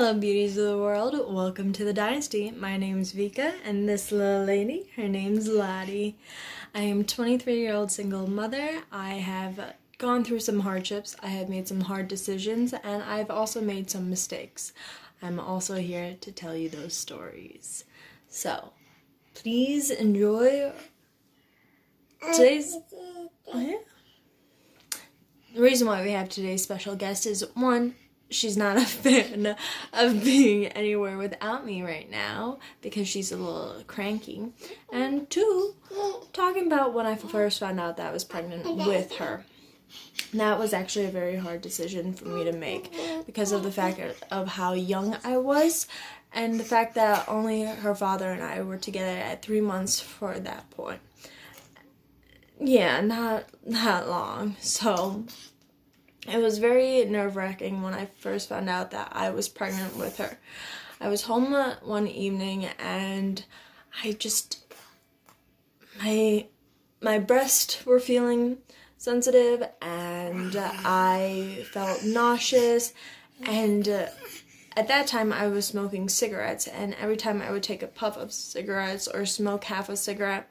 Hello beauties of the world, welcome to the Dynasty. My name's Vika and this little lady, her name's Lottie. I am a 23-year-old single mother. I have gone through some hardships, I have made some hard decisions, and I've also made some mistakes. I'm also here to tell you those stories. So, please enjoy today's... The reason why we have today's special guest is, one, she's not a fan of being anywhere without me right now because she's a little cranky. And two, talking about when I first found out that I was pregnant with her. And that was actually a very hard decision for me to make because of the fact of how young I was and the fact that only her father and I were together at 3 months for that point. Yeah, not that long. So it was very nerve-wracking when I first found out that I was pregnant with her. I was home one evening and my breasts were feeling sensitive and I felt nauseous, and at that time I was smoking cigarettes, and every time I would take a puff of cigarettes or smoke half a cigarette,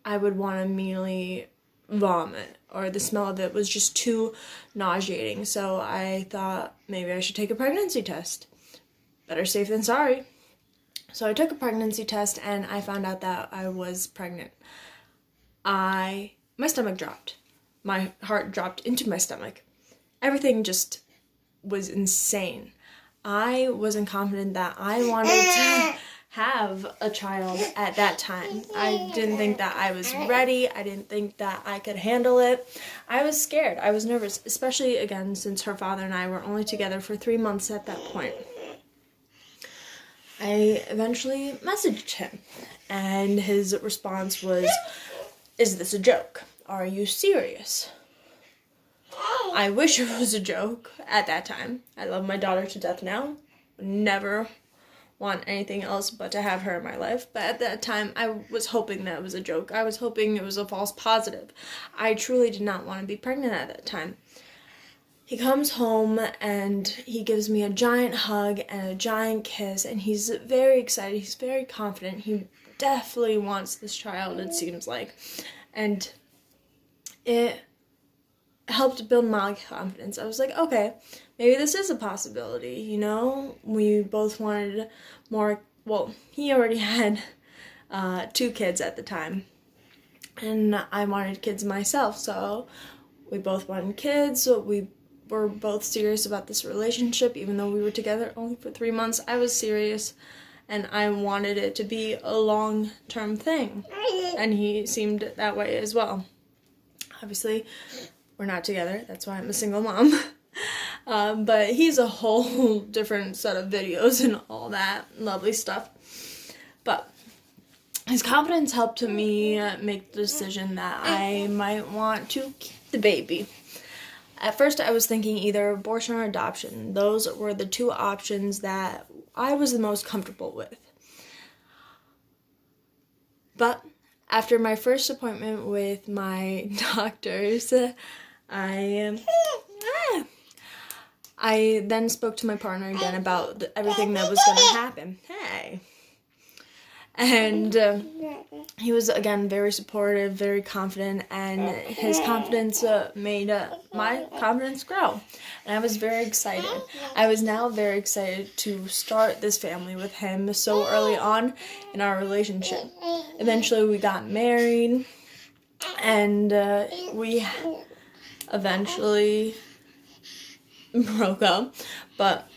I would want to immediately vomit, or the smell of it was just too nauseating. So I thought maybe I should take a pregnancy test. Better safe than sorry. So I took a pregnancy test and I found out that I was pregnant. My stomach dropped. My heart dropped into my stomach. Everything just was insane. I wasn't confident that I wanted to have a child at that time. I didn't think that I was ready. I didn't think that I could handle it. I was scared. I was nervous, especially again since her father and I were only together for 3 months at that point. I eventually messaged him and his response was, "Is this a joke? Are you serious?" I wish it was a joke at that time. I love my daughter to death now. Never want anything else but to have her in my life, but at that time I was hoping that it was a joke. I was hoping it was a false positive. I truly did not want to be pregnant at that time. He comes home and he gives me a giant hug and a giant kiss, and he's very excited, he's very confident, he definitely wants this child, it seems like, and it helped build my confidence. I was like, okay, maybe this is a possibility, you know? We both wanted more. Well, he already had 2 kids at the time, and I wanted kids myself, so we both wanted kids. So we were both serious about this relationship. Even though we were together only for 3 months, I was serious, and I wanted it to be a long-term thing, and he seemed that way as well. Obviously, we're not together, that's why I'm a single mom. But he's a whole different set of videos and all that lovely stuff. But his confidence helped me make the decision that I might want to keep the baby. At first I was thinking either abortion or adoption. Those were the 2 options that I was the most comfortable with. But after my first appointment with my doctors, I then spoke to my partner again about everything that was going to happen. Hey. And he was, again, very supportive, very confident, and his confidence made my confidence grow. And I was very excited. I was now very excited to start this family with him so early on in our relationship. Eventually we got married, and we eventually broke up, but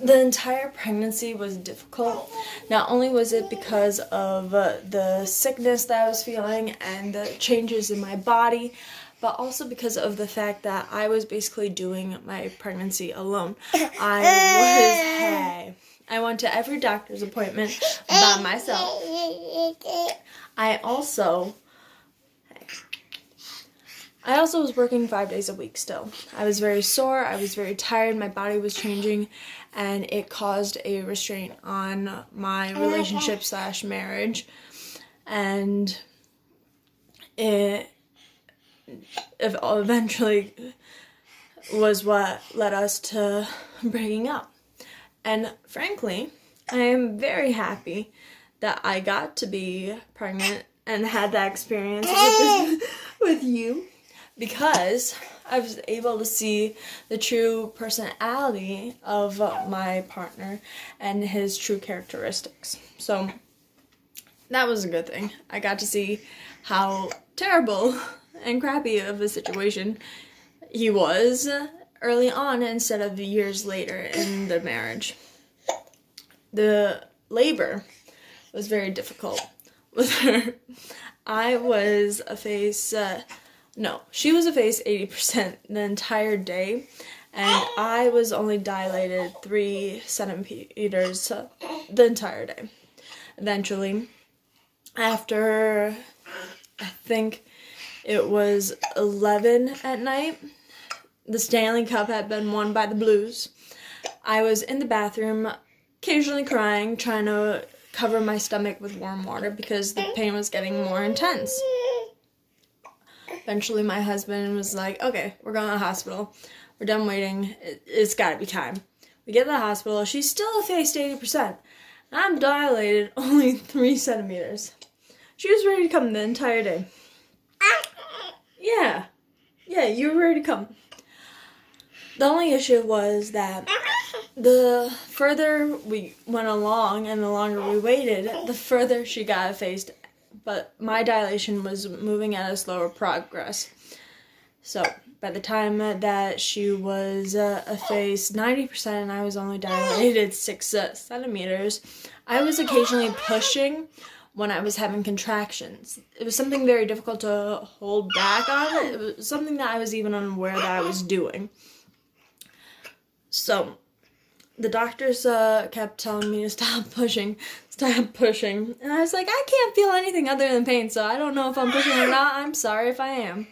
the entire pregnancy was difficult. Not only was it because of the sickness that I was feeling and the changes in my body, but also because of the fact that I was basically doing my pregnancy alone. I went to every doctor's appointment by myself. I also was working 5 days a week still. I was very sore, I was very tired, my body was changing, and it caused a restraint on my relationship / marriage. And it eventually was what led us to breaking up. And frankly, I am very happy that I got to be pregnant and had that experience with you, because I was able to see the true personality of my partner and his true characteristics. So that was a good thing. I got to see how terrible and crappy of a situation he was early on instead of years later in the marriage. The labor was very difficult with her. I was a face, she was a face 80% the entire day, and I was only dilated 3 centimeters the entire day. Eventually, after, I think it was 11 at night, the Stanley Cup had been won by the Blues. I was in the bathroom, occasionally crying, trying to cover my stomach with warm water because the pain was getting more intense. Eventually, my husband was like, okay, we're going to the hospital. We're done waiting. It's got to be time. We get to the hospital. She's still a face 80%. I'm dilated only 3 centimeters. She was ready to come the entire day. Yeah, you were ready to come. The only issue was that the further we went along and the longer we waited, the further she got effaced. But my dilation was moving at a slower progress. So by the time that she was effaced 90% and I was only dilated 6 centimeters, I was occasionally pushing when I was having contractions. It was something very difficult to hold back on. It was something that I was even unaware that I was doing. So the doctors kept telling me to stop pushing. And I was like, I can't feel anything other than pain, so I don't know if I'm pushing or not. I'm sorry if I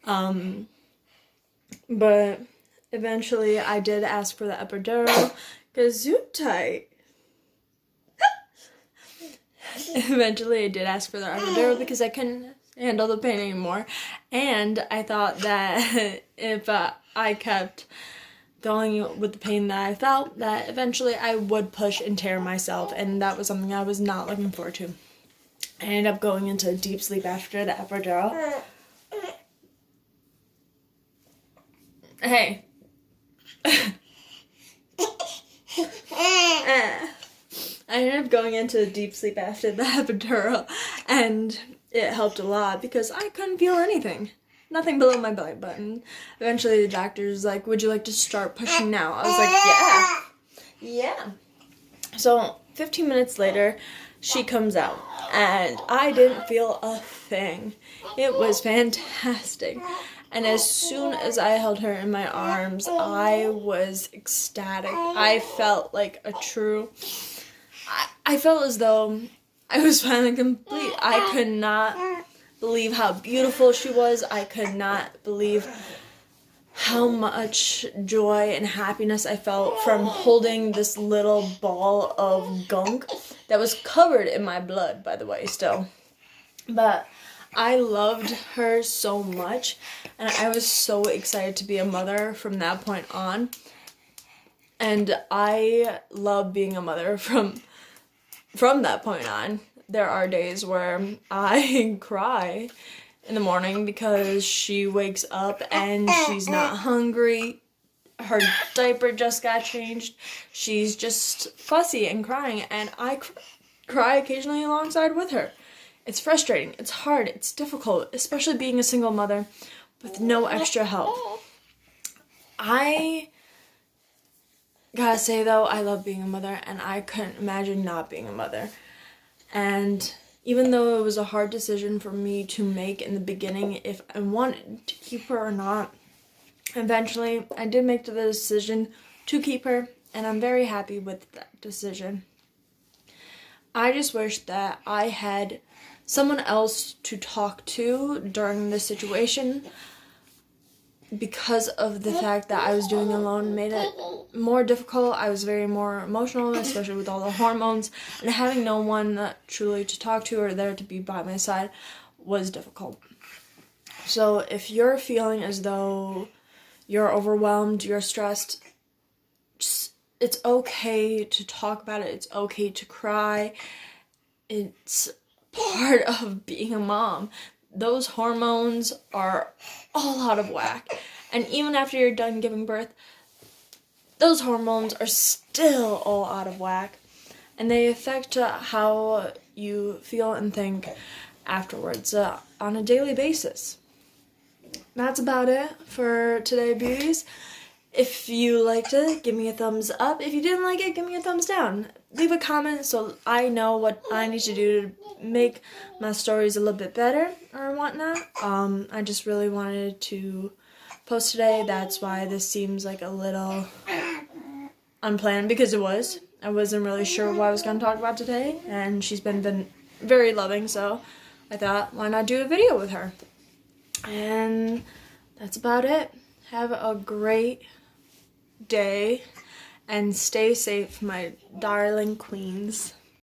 am. But eventually I did ask for the epidural, because tight. Eventually I did ask for the epidural because I couldn't handle the pain anymore. And I thought that if I kept going with the pain that I felt, that eventually I would push and tear myself, and that was something I was not looking forward to. I ended up going into deep sleep after the epidural. Hey. I ended up going into deep sleep after the epidural, and it helped a lot because I couldn't feel anything. Nothing below my belly button. Eventually the doctor was like, would you like to start pushing now? I was like, yeah. So 15 minutes later, she comes out, and I didn't feel a thing. It was fantastic. And as soon as I held her in my arms, I was ecstatic. I felt like a true... I felt as though I was finally complete. I could not believe how beautiful she was. I could not believe how much joy and happiness I felt from holding this little ball of gunk that was covered in my blood, by the way, still. But I loved her so much, and I was so excited to be a mother from that point on. And I love being a mother from that point on. There are days where I cry in the morning because she wakes up and she's not hungry. Her diaper just got changed. She's just fussy and crying, and I cry occasionally alongside with her. It's frustrating, it's hard, it's difficult, especially being a single mother with no extra help. I gotta say though, I love being a mother, and I couldn't imagine not being a mother. And even though it was a hard decision for me to make in the beginning if I wanted to keep her or not, eventually I did make the decision to keep her, and I'm very happy with that decision. I just wish that I had someone else to talk to during this situation, because of the fact that I was doing it alone made it more difficult. I was very more emotional, especially with all the hormones, and having no one truly to talk to or there to be by my side was difficult. So if you're feeling as though you're overwhelmed, you're stressed, just it's okay to talk about it. It's okay to cry. It's part of being a mom. Those hormones are all out of whack. And even after you're done giving birth, those hormones are still all out of whack. And they affect how you feel and think afterwards on a daily basis. That's about it for today, beauties. If you liked it, give me a thumbs up. If you didn't like it, give me a thumbs down. Leave a comment so I know what I need to do to make my stories a little bit better or whatnot. I just really wanted to post today. That's why this seems like a little unplanned, because it was. I wasn't really sure what I was going to talk about today, and she's been very loving, so I thought, why not do a video with her? And that's about it. Have a great day and stay safe, my darling queens.